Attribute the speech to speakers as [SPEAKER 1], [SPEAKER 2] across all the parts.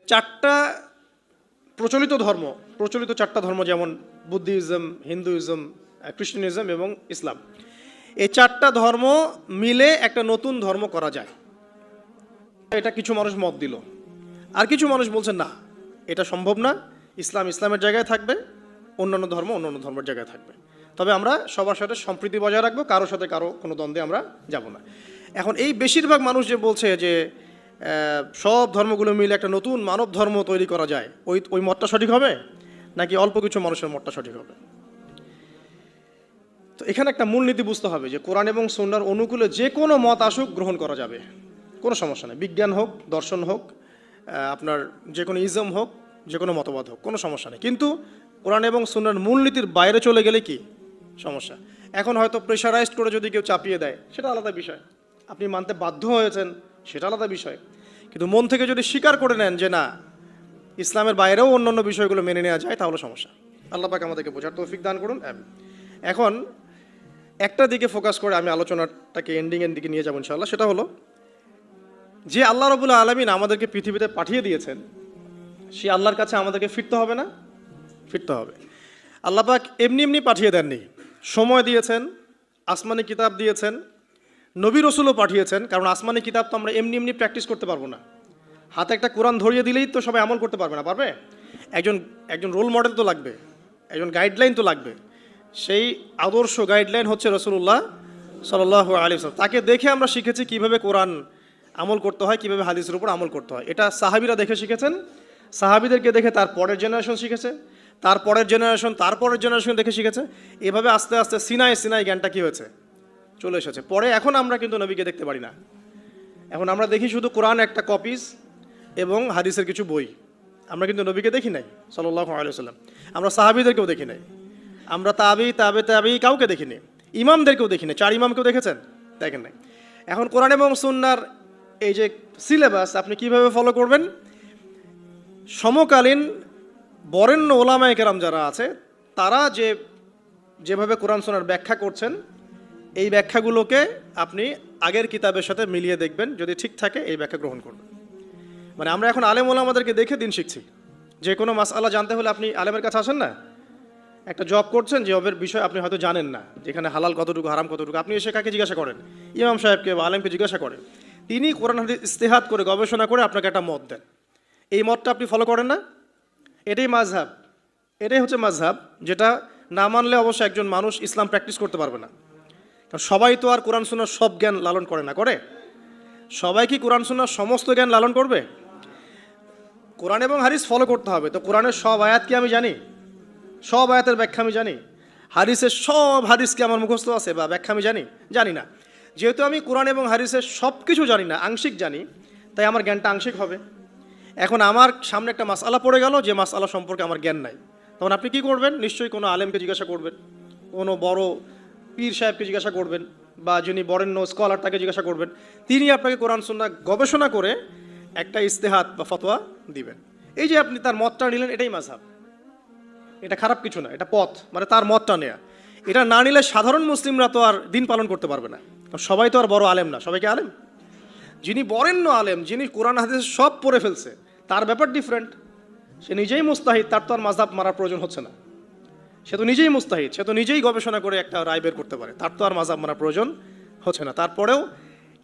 [SPEAKER 1] চারটা প্রচলিত চারটা ধর্ম, যেমন বুদ্ধিজম, হিন্দুইজম, খ্রিস্টানিজম এবং ইসলাম, এই চারটা ধর্ম মিলে একটা নতুন ধর্ম করা যায়, এটা কিছু মানুষ মত দিল। আর কিছু মানুষ বলছে না, এটা সম্ভব না, ইসলাম ইসলামের জায়গায় থাকবে, অন্যান্য ধর্ম অন্যান্য ধর্মের জায়গায় থাকবে, তবে আমরা সবার সাথে সম্প্রীতি বজায় রাখবো, কারোর সাথে কারো কোনো দ্বন্দ্বে আমরা যাব না। এখন এই বেশিরভাগ মানুষ যে বলছে যে সব ধর্মগুলো মিলে একটা নতুন মানব ধর্ম তৈরি করা যায়, ওই মতটা সঠিক হবে নাকি অল্প কিছু মানুষের মতটা সঠিক হবে? তো এখানে একটা মূলনীতি বুঝতে হবে যে কোরআন এবং সুন্নাহর অনুকূলে যে কোনো মত আসুক গ্রহণ করা যাবে, কোনো সমস্যা নেই। বিজ্ঞান হোক, দর্শন হোক, আপনার যে কোনো ইজম হোক, যে কোনো মতবাদ হোক, কোনো সমস্যা নেই। কিন্তু কোরআন এবং সুন্নাহর মূলনীতির বাইরে চলে গেলে কি সমস্যা? এখন হয়তো প্রেশারাইজড করে যদি কেউ চাপিয়ে দেয়, সেটা আলাদা বিষয়, আপনি মানতে বাধ্য হয়েছেন, সেটা আলাদা বিষয়। কিন্তু মন থেকে যদি স্বীকার করে নেন যে না, ইসলামের বাইরেও অন্যান্য বিষয়গুলো মেনে নেওয়া যায়, তাহলে সমস্যা। আল্লাহ পাক আমাদেরকে বোঝার তৌফিক দান করুন। এখন একটা দিকে ফোকাস করে আমি আলোচনাটাকে এন্ডিংয়ের দিকে নিয়ে যাবো ইনশাআল্লাহ। সেটা হলো যে আল্লাহ রাব্বুল আলামিন আমাদেরকে পৃথিবীতে পাঠিয়ে দিয়েছেন, সেই আল্লাহর কাছে আমাদেরকে ফিরতে হবে না? ফিরতে হবে। আল্লাহ পাক এমনি এমনি পাঠিয়ে দেননি, সময় দিয়েছেন, আসমানি কিতাব দিয়েছেন, নবী রসুলও পাঠিয়েছেন। কারণ আসমানি কিতাব তো আমরা এমনি এমনি প্র্যাকটিস করতে পারবো না। হাতে একটা কোরআন ধরিয়ে দিলেই তো সবাই আমল করতে পারবে না, পারবে? একজন রোল মডেল তো লাগবে, একজন গাইডলাইন তো লাগবে। সেই আদর্শ গাইডলাইন হচ্ছে রাসূলুল্লাহ সাল্লাল্লাহু আলাইহি ওয়াসাল্লাম। তাকে দেখে আমরা শিখেছি কিভাবে কোরআন আমল করতে হয়, কিভাবে হাদিসের উপর আমল করতে হয়। এটা সাহাবীরা দেখে শিখেছেন, সাহাবীদেরকে দেখে তার পরের জেনারেশন শিখেছে, তার পরের জেনারেশন দেখে শিখেছে। এভাবে আস্তে আস্তে সিনাই জ্ঞানটা কী হয়েছে, চলে এসেছে। পরে এখন আমরা কিন্তু নবীকে দেখতে পারি না, এখন আমরা দেখি শুধু কোরআন একটা কপিজ এবং হাদিসের কিছু বই। আমরা কিন্তু নবীকে দেখি নাই সাল্লাল্লাহু আলাইহি ওয়াসাল্লাম, আমরা সাহাবীদেরকেও দেখি নাই, আমরা তাবি কাউকে দেখিনি, ইমামদেরকেও দেখি নাই। 4 ইমামকেও দেখেছেন? দেখেন নাই। এখন কোরআন এবং সুন্নাহর এই যে সিলেবাস আপনি কিভাবে ফলো করবেন? সমকালীন বরেণ্য ওলামায়ে কেরাম যারা আছে, তারা যেভাবে কোরআন সুন্নাহর ব্যাখ্যা করছেন, এই ব্যাখ্যাগুলোকে আপনি আগের কিতাবের সাথে মিলিয়ে দেখবেন, যদি ঠিক থাকে এই ব্যাখ্যা গ্রহণ করবেন। মানে আমরা এখন আলেম ওলামাদেরকে দেখে দিন শিখছি। যে কোনো মাসআলা জানতে হলে আপনি আলেমের কাছে আসেন না? একটা জব করছেন, জবের বিষয় আপনি হয়তো জানেন না, যেখানে হালাল কতটুকু হারাম কতটুকু, আপনি এসে কাকে জিজ্ঞাসা করেন? ইমাম সাহেবকে বা আলেমকে জিজ্ঞাসা করেন। তিনি কোরআন হাদিস ইস্তেহাদ করে গবেষণা করে আপনাকে একটা মত দেন। এই মতটা আপনি ফলো করেন না? এটাই মাযহাব, এটাই হচ্ছে মাযহাব, যেটা না মানলে অবশ্য একজন মানুষ ইসলাম প্র্যাকটিস করতে পারবে না। কারণ সবাই তো আর কোরআন সুন্নাহর সব জ্ঞান লালন করে না, করে? সবাই কি কোরআন সুন্নাহর সমস্ত জ্ঞান লালন করবে? কোরআন এবং হাদিস ফলো করতে হবে। তো কোরআনের সব আয়াত কি আমি জানি? সব আয়াতের ব্যাখ্যা আমি জানি? হাদিসের সব হাদিস কি আমার মুখস্থ আছে বা ব্যাখ্যা আমি জানি না। যেহেতু আমি কোরআন এবং হাদিসের সব কিছু জানি না, আংশিক জানি, তাই আমার জ্ঞানটা আংশিক হবে। এখন আমার সামনে একটা মাসআলা পড়ে গেল, যে মাসআলা সম্পর্কে আমার জ্ঞান নাই, তখন আপনি কি করবেন? নিশ্চয়ই কোনো আলেমকে জিজ্ঞাসা করবেন, কোনো বড় পীর সাহেবকে জিজ্ঞাসা করবেন, বা যিনি বরেণ্য স্কলার তাকে জিজ্ঞাসা করবেন। তিনি আপনাকে কোরআন সুন্নাহ গবেষণা করে একটা ইস্তেহাদ বা ফতোয়া দিবেন। এই যে আপনি তার মতটা নিলেন, এটাই মাযহাব, এটা খারাপ কিছু না, এটা পথ, মানে তার মতটা নেয়া। এটা না নিলে সাধারণ মুসলিমরা তো আর দিন পালন করতে পারবে না। সবাই তো আর বড় আলেম না, সবাইকে আলেম। যিনি বরেণ্য আলেম, যিনি কোরআন হাদিস সব পড়ে ফেলছে, তার ব্যাপার ডিফারেন্ট। সে নিজেই মুস্তাহিদ, তার তো আর মাযহাব মারার প্রয়োজন হচ্ছে না। সে তো নিজেই মুস্তাহিদ, সে তো নিজেই গবেষণা করে একটা রায় বের করতে পারে, তার তো আর মাযহাব মারার প্রয়োজন হচ্ছে না। তারপরেও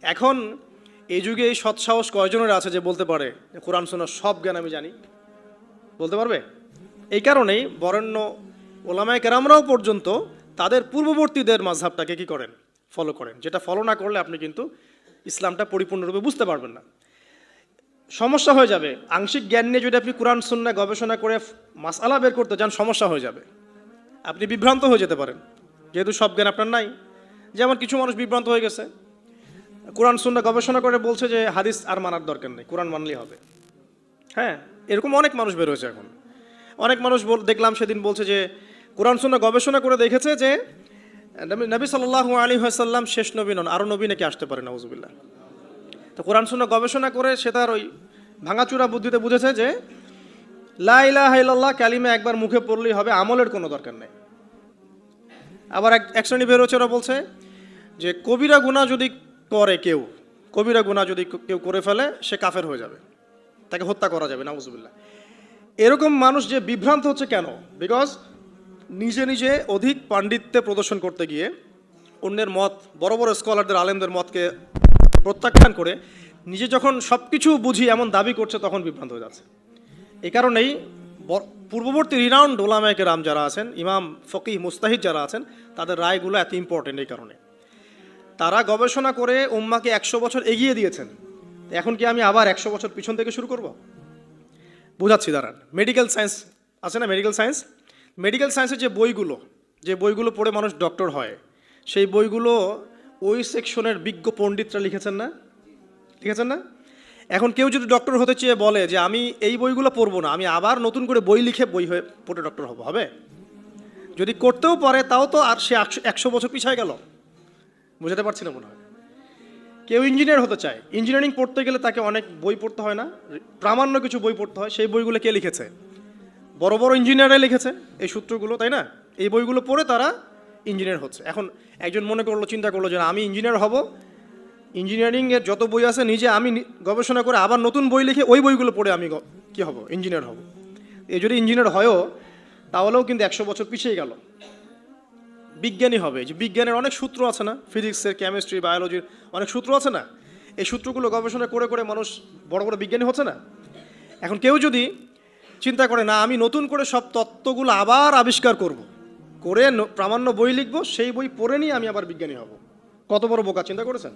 [SPEAKER 1] এখন এই যুগে এই সৎসাহস কয়জনের আছে যে বলতে পারে কোরআন সুন্নাহর সব জ্ঞান আমি জানি? বলতে পারবে? এই কারণেই বরেণ্য ওলামায়ে কেরামরাও পর্যন্ত তাদের পূর্ববর্তীদের মাযহাবটাকে কি করেন? ফলো করেন। যেটা ফলো না করলে আপনি কিন্তু ইসলামটা পরিপূর্ণরূপে বুঝতে পারবেন না, সমস্যা হয়ে যাবে। আংশিক জ্ঞান নিয়ে যদি আপনি কোরআন সুন্নাহ গবেষণা করে মাসআলা বের করতে যান, সমস্যা হয়ে যাবে, আপনি বিভ্রান্ত হয়ে যেতে পারেন, যেহেতু সব জ্ঞান আপনার নাই। যেমন কিছু মানুষ বিভ্রান্ত হয়ে গেছে, কোরআন সুন্নাহ গবেষণা করে বলছে যে হাদিস আর মানার দরকার নেই, কোরআন মানলেই হবে। হ্যাঁ, এরকম অনেক মানুষ বের হয়েছে এখন। অনেক মানুষ দেখলাম সেদিন বলছে যে কোরআন সুন্নাহ গবেষণা করে দেখেছে যে নবী সাল্লাল্লাহু আলাইহি ওয়াসাল্লাম শেষ নবী নন, আরও নবী নাকি আসতে পারে, নাউজুবিল্লাহ। তো কোরআন সুন্নাহ গবেষণা করে সে তার ওই ভাঙাচুরা বুদ্ধিতে বুঝেছে যে লা ইলাহা ইল্লাল্লাহ কালিমা একবার মুখে পড়লেই হবে, আমলের কোনো দরকার নেই। আবার এক শ্রেণী বের হচ্ছে, ওরা বলছে যে কবিরা গুনাহ যদি করে কেউ, কবিরা গুনাহ যদি কেউ করে ফেলে, সে কাফের হয়ে যাবে। তাকে হত্যা করা যাবে, নাউজুবিল্লাহ। এরকম মানুষ যে বিভ্রান্ত হচ্ছে কেন? বিকজ নিজে নিজে অধিক পাণ্ডিত্যে প্রদর্শন করতে গিয়ে অন্যের মত, বড় বড় স্কলারদের, আলেমদের মতকে প্রত্যাখ্যান করে নিজে যখন সব কিছু বুঝি এমন দাবি করছে, তখন বিভ্রান্ত হয়ে যাচ্ছে। এই কারণেই পূর্ববর্তী রিনাউন্ড ওলামায়ে কেরাম যারা আছেন, ইমাম, ফকিহ, মুস্তাহিদ যারা আছেন, তাদের রায়গুলো এত ইম্পর্টেন্ট। এই কারণে তারা গবেষণা করে উম্মাকে 100 বছর এগিয়ে দিয়েছেন। এখন কি আমি আবার 100 বছর পিছন থেকে শুরু করব? বুঝাচ্ছি, দাঁড়ান। মেডিকেল সায়েন্স আছে না, মেডিকেল সায়েন্স, মেডিকেল সায়েন্সের যে বইগুলো পড়ে মানুষ ডক্টর হয়, সেই বইগুলো ওই সেকশনের বিজ্ঞ পণ্ডিতরা লিখেছেন না? এখন কেউ যদি ডক্টর হতে চেয়ে বলে যে আমি এই বইগুলো পড়বো না, আমি আবার নতুন করে বই লিখে বই হয়ে পড়ে ডক্টর হবে? যদি করতেও পারে, তাও তো আর সে 100 বছর পিছায় গেল। বুঝাতে পারছি না মনে হয়। কেউ ইঞ্জিনিয়ার হতে চায়, ইঞ্জিনিয়ারিং পড়তে গেলে তাকে অনেক বই পড়তে হয় না? প্রামাণ্য কিছু বই পড়তে হয়। সেই বইগুলো কে লিখেছে? বড় বড় ইঞ্জিনিয়াররাই লিখেছে এই সূত্রগুলো, তাই না? এই বইগুলো পড়ে তারা ইঞ্জিনিয়ার হচ্ছে। এখন একজন চিন্তা করলো যে আমি ইঞ্জিনিয়ার হব, ইঞ্জিনিয়ারিংয়ের যত বই আছে নিজে আমি গবেষণা করে আবার নতুন বই লিখে ওই বইগুলো পড়ে আমি কি হব? ইঞ্জিনিয়ার হব। এই যদি ইঞ্জিনিয়ার হয়ও, তাহলেও কিন্তু 100 বছর পিছিয়ে গেল। বিজ্ঞানী হবে, যে বিজ্ঞানের অনেক সূত্র আছে না, ফিজিক্সের, কেমিস্ট্রি, বায়োলজির অনেক সূত্র আছে না? এই সূত্রগুলো গবেষণা করে করে মানুষ বড় বড় বিজ্ঞানী হচ্ছে না? এখন কেউ যদি চিন্তা করে না, আমি নতুন করে সব তত্ত্বগুলো আবার আবিষ্কার করে প্রামাণ্য বই লিখবো, সেই বই পড়ে নিয়ে আমি আবার বিজ্ঞানী হব, কত বড় বোকা! চিন্তা করেছেন?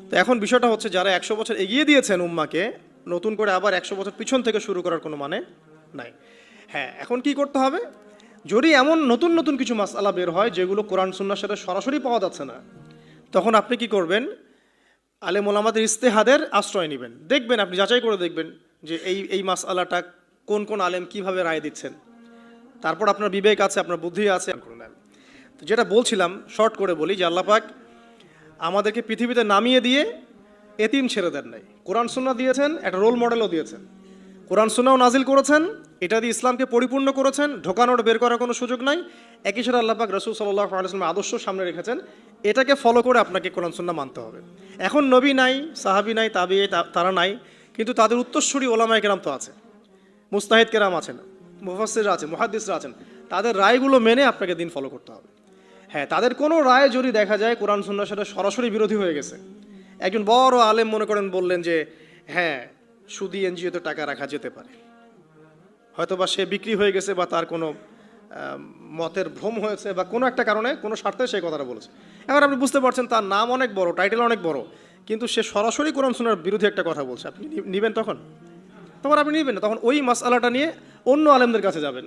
[SPEAKER 1] তো এখন বিষয়টা হচ্ছে, যারা 100 বছর এগিয়ে দিয়েছেন উম্মাকে, নতুন করে আবার 100 বছর পিছন থেকে শুরু করার কোনো মানে নাই। হ্যাঁ, এখন কি করতে হবে? যদি এমন নতুন নতুন কিছু মাসআলা বের হয় যেগুলো কোরআন সুন্নাহর সাথে সরাসরি পাওয়া যাচ্ছে না, তখন আপনি কি করবেন? আলেম ওলামাদের ইজতিহাদের আশ্রয় নেবেন। দেখবেন, আপনি যাচাই করে দেখবেন যে এই মাসআলাটা কোন কোন আলেম কিভাবে রায় দিচ্ছেন। তারপর আপনার বিবেক আছে, আপনার বুদ্ধি আছে, তো যেটা বলছিলাম শর্ট করে বলি, যে আল্লাহ পাক আমাদেরকে পৃথিবীতে নামিয়ে দিয়ে এতিম ছেড়ে দেন নাই। কোরআন সুন্নাহ দিয়েছেন, একটা রোল মডেলও দিয়েছেন। কোরআন সুন্নাহও নাজিল করেছেন, এটা দিয়ে ইসলামকে পরিপূর্ণ করেছেন, ঢোকানোর বের করার কোনো সুযোগ নাই। একই সাথে আল্লাহ পাক রাসূল সাল্লাল্লাহু আলাইহি ওয়াসাল্লামের আদর্শ সামনে রেখেছেন, এটাকে ফলো করে আপনাকে কোরআন সুন্নাহ মানতে হবে। এখন নবী নাই, সাহাবী নাই, তাবিঈ তারা নাই, কিন্তু তাদের উত্তরসূরি ওলামায়ে কেরাম তো আছে, মুস্তাহিদ কেরাম আছেন, মুফাসসিররা আছেন, মুহাদ্দিসরা আছেন। তাদের রায়গুলো মেনে আপনাকে দিন ফলো করতে হবে। হ্যাঁ, তাদের কোনো রায় যদি দেখা যায় কোরআন সুন্নাহর সাথে সরাসরি বিরোধী হয়ে গেছে, একজন বড় আলেম মনে করেন বললেন যে হ্যাঁ, সুদী এনজিওতে টাকা রাখা যেতে পারে, হয়তোবা সে বিক্রি হয়ে গেছে, বা তার কোনো মতের ভ্রম হয়েছে, বা কোনো একটা কারণে, কোনো স্বার্থে সেই কথাটা বলেছে। এবার আপনি বুঝতে পারছেন তার নাম অনেক বড়, টাইটেল অনেক বড়, কিন্তু সে সরাসরি কোরআন সুন্নাহর বিরোধী একটা কথা বলছে। আপনি নিবেন? তখন আপনি নিবেন না, তখন ওই মাসআলাটা নিয়ে অন্য আলেমদের কাছে যাবেন,